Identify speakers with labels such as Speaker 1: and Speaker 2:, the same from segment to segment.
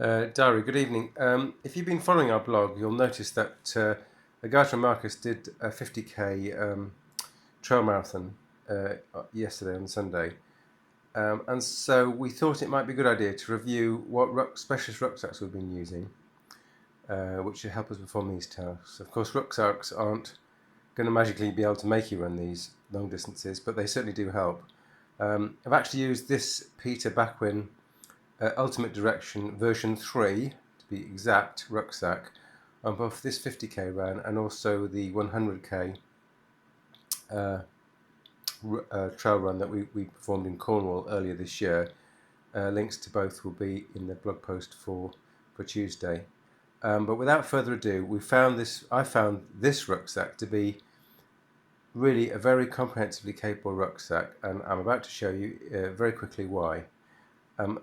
Speaker 1: Diary, good evening. If you've been following our blog, you'll notice that a guy from Marcus did a 50k trail marathon yesterday on Sunday. And so we thought it might be a good idea to review what specialist rucksacks we've been using, which should help us perform these tasks. Of course, rucksacks aren't going to magically be able to make you run these long distances, but they certainly do help. I've actually used this Peter Bakwin Ultimate Direction version 3, to be exact, rucksack on both this 50k run and also the 100k trail run that we performed in Cornwall earlier this year. Links to both will be in the blog post for Tuesday. But without further ado, I found this rucksack to be really a very comprehensively capable rucksack, and I'm about to show you very quickly why.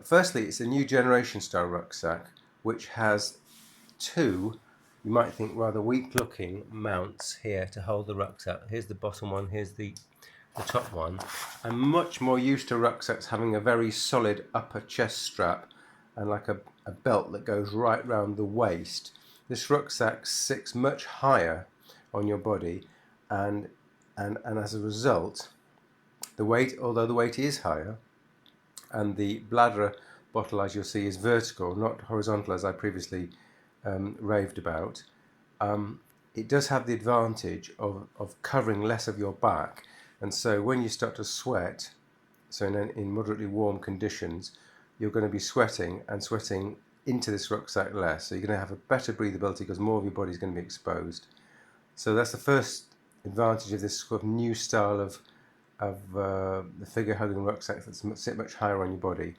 Speaker 1: Firstly, it's a new generation style rucksack which has two, you might think, rather weak looking mounts here to hold the rucksack. Here's the bottom one, here's the top one. I'm much more used to rucksacks having a very solid upper chest strap and like a belt that goes right round the waist. This rucksack sits much higher on your body, and as a result, although the weight is higher, and the bladder bottle, as you'll see, is vertical, not horizontal as I previously raved about. It does have the advantage of covering less of your back, and so when you start to sweat, so in moderately warm conditions, you're going to be sweating into this rucksack less, so you're going to have a better breathability because more of your body is going to be exposed. So that's the first advantage of this sort of new style of the figure hugging rucksack that sit much higher on your body.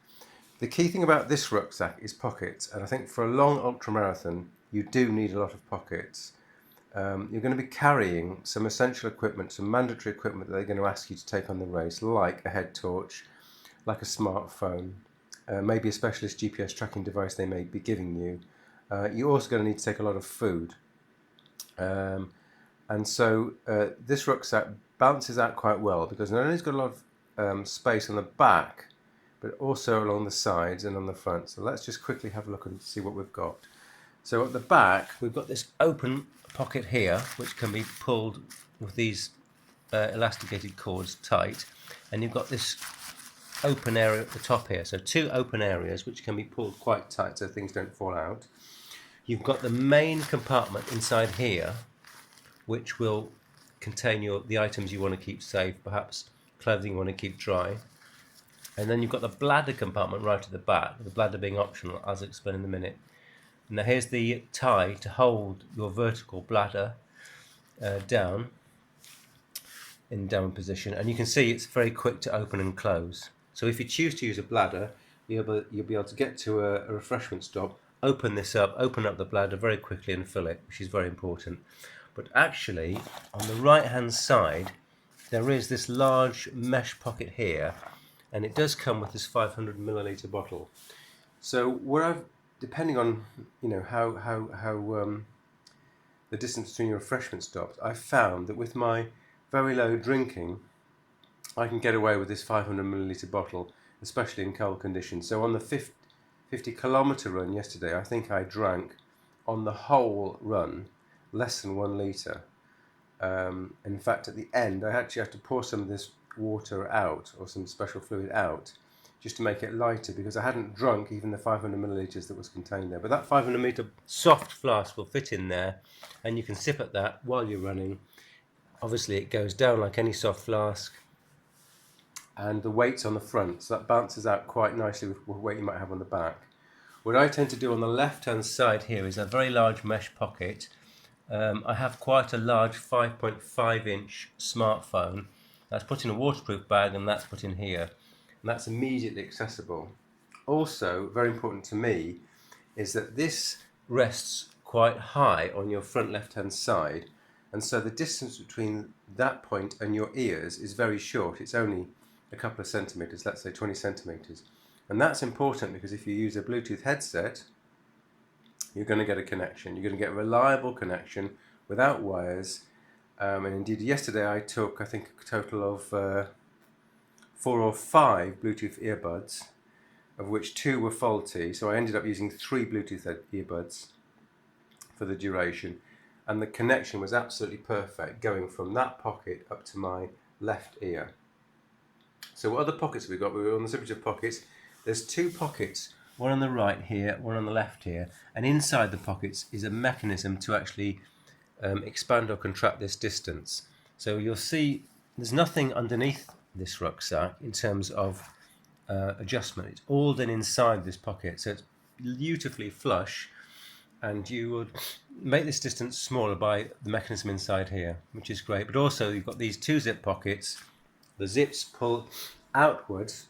Speaker 1: The key thing about this rucksack is pockets, and I think for a long ultramarathon you do need a lot of pockets. You're going to be carrying some essential equipment, some mandatory equipment that they're going to ask you to take on the race, like a head torch, like a smartphone, maybe a specialist GPS tracking device they may be giving you. You're also going to need to take a lot of food. And so this rucksack balances out quite well because not only has it got a lot of space on the back, but also along the sides and on the front. So let's just quickly have a look and see what we've got. So at the back, we've got this open pocket here, which can be pulled with these elasticated cords tight. And you've got this open area at the top here. So two open areas, which can be pulled quite tight so things don't fall out. You've got the main compartment inside here, which will contain the items you want to keep safe, perhaps clothing you want to keep dry. And then you've got the bladder compartment right at the back, the bladder being optional, as I'll explain in a minute. Now here's the tie to hold your vertical bladder down in down position, and you can see it's very quick to open and close. So if you choose to use a bladder, you'll be able to get to a refreshment stop, open up the bladder very quickly and fill it, which is very important. But actually, on the right hand side, there is this large mesh pocket here, and it does come with this 500 milliliter bottle. So depending on how the distance between your refreshment stops, I've found that with my very low drinking, I can get away with this 500 milliliter bottle, especially in cold conditions. So on the 50 kilometer run yesterday, I think I drank on the whole run less than 1 litre. In fact, at the end, I actually have to pour some of this water out, or some special fluid out, just to make it lighter, because I hadn't drunk even the 500 millilitres that was contained there. But that 500 milliliter soft flask will fit in there, and you can sip at that while you're running. Obviously, it goes down like any soft flask, and the weight's on the front, so that balances out quite nicely with what weight you might have on the back. What I tend to do on the left-hand side here is a very large mesh pocket. I have quite a large 5.5 inch smartphone. That's put in a waterproof bag, and that's put in here. And that's immediately accessible. Also, very important to me, is that this rests quite high on your front left-hand side. And so the distance between that point and your ears is very short. It's only a couple of centimetres, let's say 20 centimetres. And that's important because if you use a Bluetooth headset, you're going to get a connection. You're going to get a reliable connection without wires. And indeed, yesterday I took, I think, a total of 4 or 5 Bluetooth earbuds, of which 2 were faulty, so I ended up using 3 Bluetooth earbuds for the duration, and the connection was absolutely perfect going from that pocket up to my left ear. So what other pockets have we got? We were on the subject of pockets. There's 2 pockets, one on the right here, one on the left here, and inside the pockets is a mechanism to actually expand or contract this distance. So you'll see there's nothing underneath this rucksack in terms of adjustment. It's all done inside this pocket, so it's beautifully flush, and you would make this distance smaller by the mechanism inside here, which is great. But also you've got these 2 zip pockets. The zips pull outwards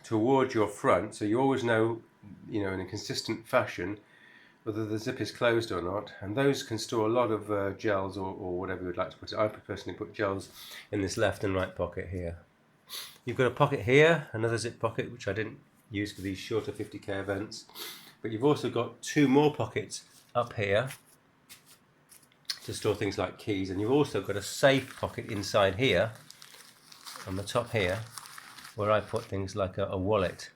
Speaker 1: towards your front, so you always know, in a consistent fashion, whether the zip is closed or not, and those can store a lot of gels or whatever you would like to put it. I personally put gels in this left and right pocket here. You've got a pocket here, another zip pocket, which I didn't use for these shorter 50k events, but you've also got 2 more pockets up here to store things like keys, and you've also got a safe pocket inside here on the top here, where I put things like a wallet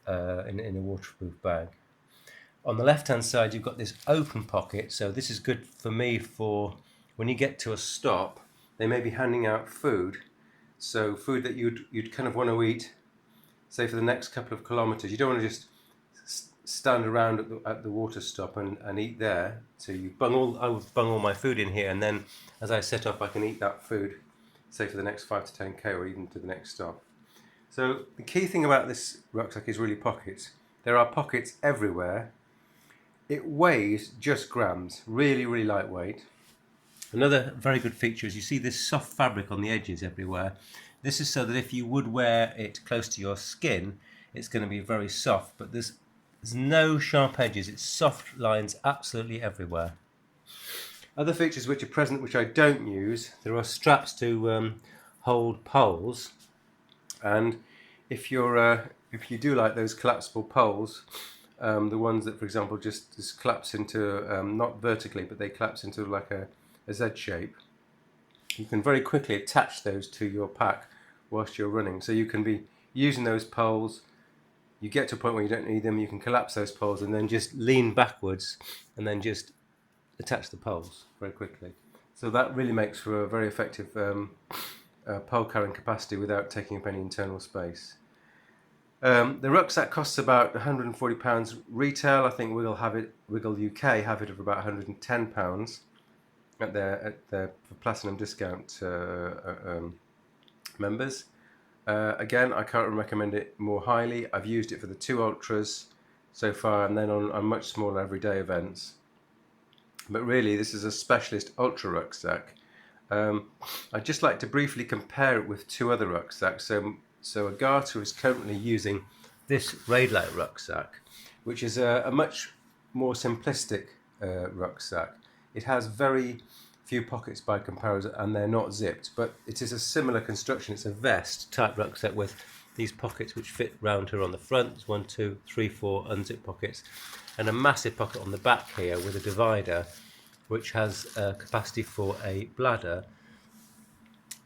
Speaker 1: in a waterproof bag. On the left hand side you've got this open pocket, so this is good for me for when you get to a stop. They may be handing out food, so food that you'd kind of want to eat, say for the next couple of kilometres. You don't want to just stand around at the water stop and eat there. So I would bung all my food in here, and then as I set off I can eat that food, say for the next 5 to 10k or even to the next stop. So the key thing about this rucksack is really pockets. There are pockets everywhere. It weighs just grams, really, really lightweight. Another very good feature is you see this soft fabric on the edges everywhere. This is so that if you would wear it close to your skin, it's going to be very soft, but there's no sharp edges. It's soft lines absolutely everywhere. Other features which are present, which I don't use, there are straps to hold poles, and if you do like those collapsible poles, the ones that, for example, just collapse into, not vertically, but they collapse into like a Z shape, you can very quickly attach those to your pack whilst you're running. So you can be using those poles, you get to a point where you don't need them, you can collapse those poles and then just lean backwards and then just attach the poles very quickly. So that really makes for a very effective pole carrying capacity without taking up any internal space. The rucksack costs about £140 retail. I think Wiggle UK have it for about £110 at their platinum discount members. Again, I can't recommend it more highly. I've used it for the 2 ultras so far, and then on much smaller everyday events. But really, this is a specialist ultra rucksack. I'd just like to briefly compare it with 2 other rucksacks. So Agata is currently using this raid light rucksack, which is a much more simplistic rucksack. It has very few pockets by comparison, and they're not zipped, but it is a similar construction. It's a vest type rucksack with these pockets which fit round here on the front. There's 1, 2, 3, 4 unzipped pockets, and a massive pocket on the back here with a divider which has capacity for a bladder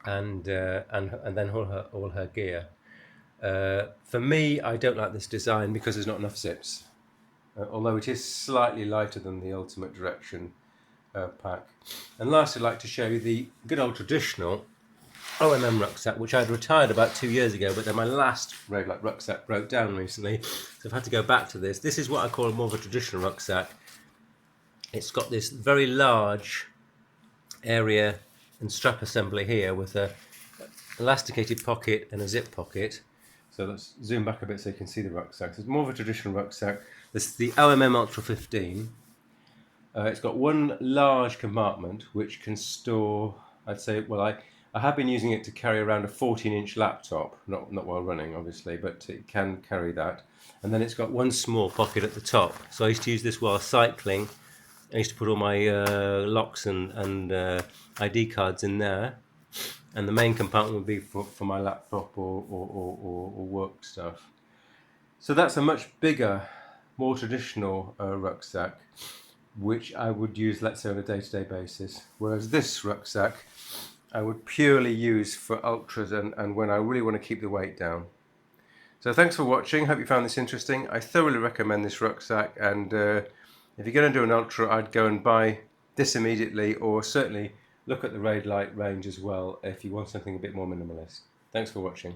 Speaker 1: and then all her gear. For me, I don't like this design because there's not enough zips, although it is slightly lighter than the Ultimate Direction pack. And lastly, I'd like to show you the good old traditional OMM rucksack, which I'd retired about 2 years ago, but then my last raid light rucksack broke down recently, so I've had to go back to this. This is what I call more of a traditional rucksack. It's got this very large area and strap assembly here with a elasticated pocket and a zip pocket. So let's zoom back a bit so you can see the rucksack. So it's more of a traditional rucksack. This is the OMM Ultra 15. It's got one large compartment which can store, I'd say, well, I have been using it to carry around a 14-inch laptop, not while running obviously, but it can carry that. And then it's got one small pocket at the top. So I used to use this while cycling. I used to put all my locks and ID cards in there, and the main compartment would be for my laptop or work stuff. So that's a much bigger, more traditional rucksack, which I would use, let's say, on a day-to-day basis. Whereas this rucksack, I would purely use for ultras and when I really want to keep the weight down. So thanks for watching. Hope you found this interesting. I thoroughly recommend this rucksack, and if you're going to do an ultra, I'd go and buy this immediately, or certainly look at the Raid Light range as well if you want something a bit more minimalist. Thanks for watching.